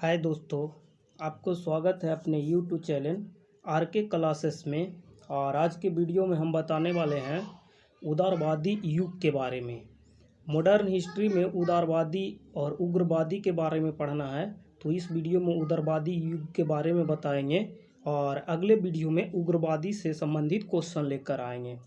हाय दोस्तों, आपको स्वागत है अपने यूट्यूब चैनल आरके क्लासेस में। और आज के वीडियो में हम बताने वाले हैं उदारवादी युग के बारे में। मॉडर्न हिस्ट्री में उदारवादी और उग्रवादी के बारे में पढ़ना है, तो इस वीडियो में उदारवादी युग के बारे में बताएंगे और अगले वीडियो में उग्रवादी से संबंधित क्वेश्चन लेकर आएंगे।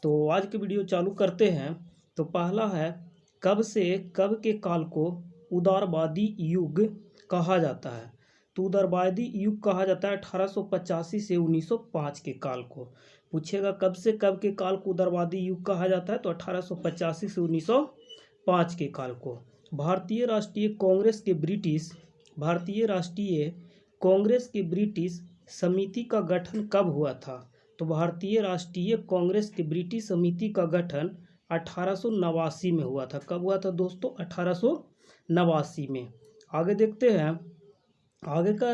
तो आज के वीडियो चालू करते हैं। तो पहला है, कब से कब के काल को उदारवादी युग कहा जाता है। तो उदारवादी युग कहा जाता है 1885 से 1905 के काल को। पूछेगा कब से कब के काल को उदारवादी युग कहा जाता है, तो 1885 से 1905 के काल को। भारतीय राष्ट्रीय कांग्रेस के ब्रिटिश समिति का गठन कब हुआ था। तो भारतीय राष्ट्रीय कांग्रेस के ब्रिटिश समिति का गठन 1889 में हुआ था। कब हुआ था दोस्तों? 1889 में। आगे देखते हैं, आगे कह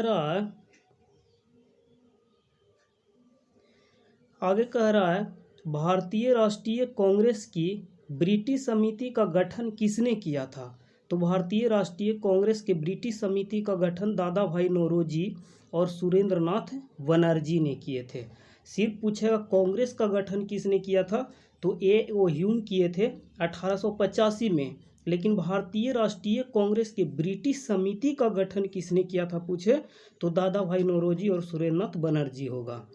रहा है भारतीय राष्ट्रीय कांग्रेस की ब्रिटिश समिति का गठन किसने किया था। तो भारतीय राष्ट्रीय कांग्रेस के ब्रिटिश समिति का गठन दादा भाई नौरोजी और सुरेंद्रनाथ बनर्जी ने किए थे। सिर्फ पूछेगा कांग्रेस का गठन किसने किया था, तो A.O. ह्यूम किए थे 1885 में। लेकिन भारतीय राष्ट्रीय कांग्रेस के ब्रिटिश समिति का गठन किसने किया था पूछे, तो दादा भाई नौरोजी और सुरेंद्रनाथ बनर्जी होगा।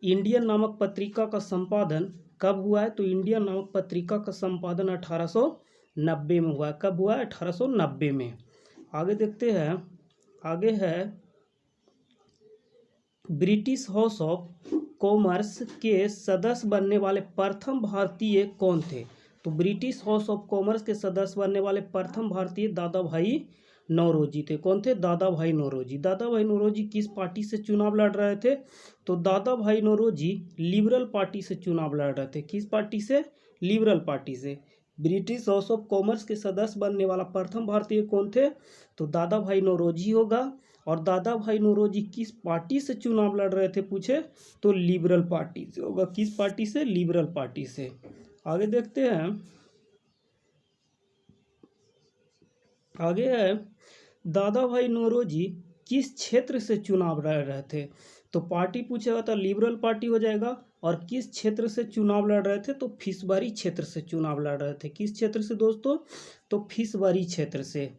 इंडियन नामक पत्रिका का संपादन कब हुआ है, तो इंडियन नामक पत्रिका का संपादन 1890 में हुआ है। कब हुआ है? 1890 में। आगे देखते हैं, आगे है ब्रिटिश हाउस ऑफ कॉमर्स के सदस्य बनने वाले प्रथम भारतीय कौन थे। तो ब्रिटिश हाउस ऑफ कॉमर्स के सदस्य बनने वाले प्रथम भारतीय दादा भाई नौरोजी थे। कौन थे? दादा भाई नौरोजी। दादा भाई नौरोजी किस पार्टी से चुनाव लड़ रहे थे, तो दादा भाई नौरोजी लिबरल पार्टी से चुनाव लड़ रहे थे। किस पार्टी से? लिबरल पार्टी से। ब्रिटिश हाउस ऑफ कॉमर्स के सदस्य बनने वाला प्रथम भारतीय कौन थे, तो दादा भाई नौरोजी होगा। और दादा भाई नौरोजी किस पार्टी से चुनाव लड़ रहे थे पूछे, तो लिबरल पार्टी से होगा। किस पार्टी से? लिबरल पार्टी से। आगे देखते हैं, आगे है दादा भाई नौरोजी किस क्षेत्र से चुनाव लड़ रहे थे। तो पार्टी पूछेगा तो लिबरल पार्टी हो जाएगा। और किस क्षेत्र से चुनाव लड़ रहे थे, तो फिशबरी क्षेत्र से चुनाव लड़ रहे थे। किस क्षेत्र से दोस्तों? तो फिशबरी क्षेत्र से।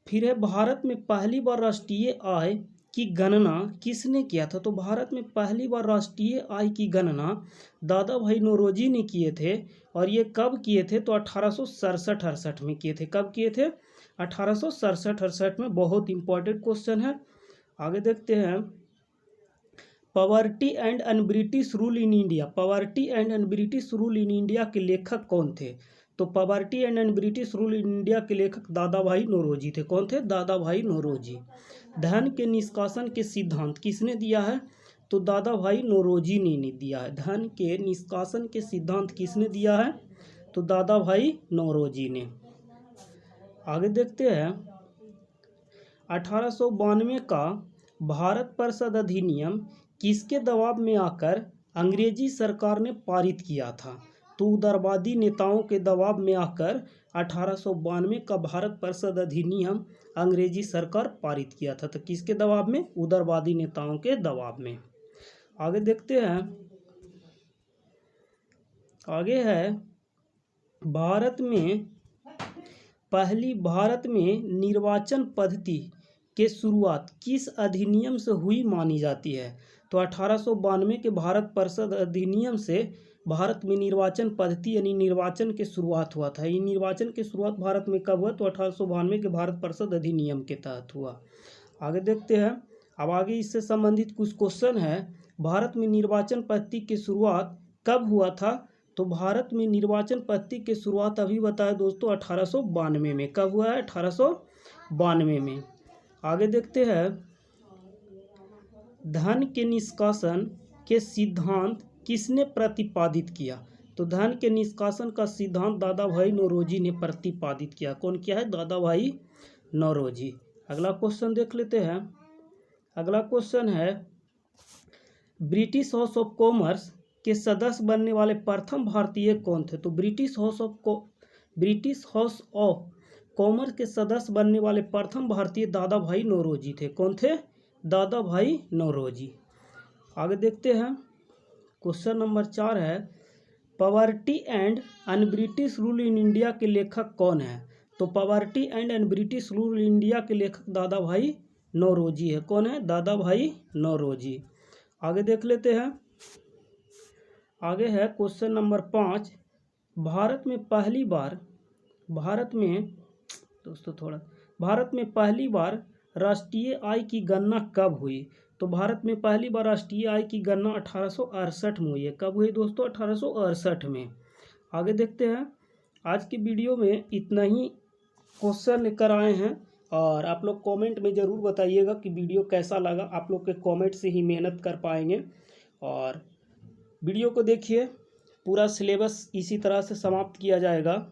फिर है, भारत में पहली बार राष्ट्रीय आय की गणना किसने किया था। तो भारत में पहली बार राष्ट्रीय आय की गणना दादा भाई नौरोजी ने किए थे। और ये कब किए थे, तो 1867-68 में किए थे। कब किए थे? 1867-68 में। बहुत इंपॉर्टेंट क्वेश्चन है। आगे देखते हैं, poverty and un British rule in India. Poverty and un British rule in India के लेखक कौन थे। तो poverty and un British rule in India के लेखक दादा भाई नौरोजी थे। कौन थे? दादा भाई नौरोजी। धन के निष्कासन के सिद्धांत किसने दिया है, तो दादा भाई नौरोजी ने दिया है। धन के निष्कासन के सिद्धांत किसने दिया है, तो दादा भाई नौरोजी ने। आगे देखते हैं, 1892 का भारत परिषद अधिनियम किसके दबाव में आकर अंग्रेजी सरकार ने पारित किया था। तो उदारवादी नेताओं के दबाव में आकर 1892 का भारत परिषद अधिनियम अंग्रेजी सरकार पारित किया था। तो किसके दबाव में? उदारवादी नेताओं के दबाव में। आगे देखते हैं, आगे है भारत में निर्वाचन पद्धति के शुरुआत किस अधिनियम से हुई मानी जाती है। तो 1892 के भारत परिषद अधिनियम से भारत में निर्वाचन पद्धति यानी निर्वाचन के शुरुआत हुआ था। ये निर्वाचन की शुरुआत भारत में कब हुआ, तो 1892 के भारत परिषद अधिनियम के तहत हुआ। आगे देखते हैं, अब आगे इससे संबंधित कुछ क्वेश्चन है। भारत में निर्वाचन पद्धति की शुरुआत कब हुआ था, तो भारत में निर्वाचन पद्धति की शुरुआत अभी बताया दोस्तों 1892 में। कब हुआ है? 1892 में। आगे देखते हैं, धन के निष्कासन के सिद्धांत किसने प्रतिपादित किया। तो धन के निष्कासन का सिद्धांत दादा भाई नौरोजी ने प्रतिपादित किया। कौन किया है? दादा भाई नौरोजी। अगला क्वेश्चन देख लेते हैं। अगला क्वेश्चन है, ब्रिटिश हाउस ऑफ कॉमर्स के सदस्य बनने वाले प्रथम भारतीय कौन थे। तो ब्रिटिश हाउस ऑफ कॉमर्स के सदस्य बनने वाले प्रथम भारतीय दादा भाई नौरोजी थे। कौन थे? दादा भाई नौरोजी। आगे देखते हैं, क्वेश्चन नंबर 4 है, poverty and un British rule in India के लेखक कौन है? तो poverty and un British rule in India के लेखक दादा भाई नौरोजी है। कौन है? दादा भाई नौरोजी। आगे देख लेते हैं, आगे है क्वेश्चन नंबर 5, भारत में पहली बार राष्ट्रीय आय की गणना कब हुई? तो भारत में पहली बार राष्ट्रीय आय की गणना 1868 में हुई है। कब हुई दोस्तों? 1868 में। आगे देखते हैं, आज की वीडियो में इतना ही क्वेश्चन लेकर आए हैं और आप लोग कमेंट में ज़रूर बताइएगा कि वीडियो कैसा लगा। आप लोग के कमेंट से ही मेहनत कर पाएंगे। और वीडियो को देखिए, पूरा सिलेबस इसी तरह से समाप्त किया जाएगा।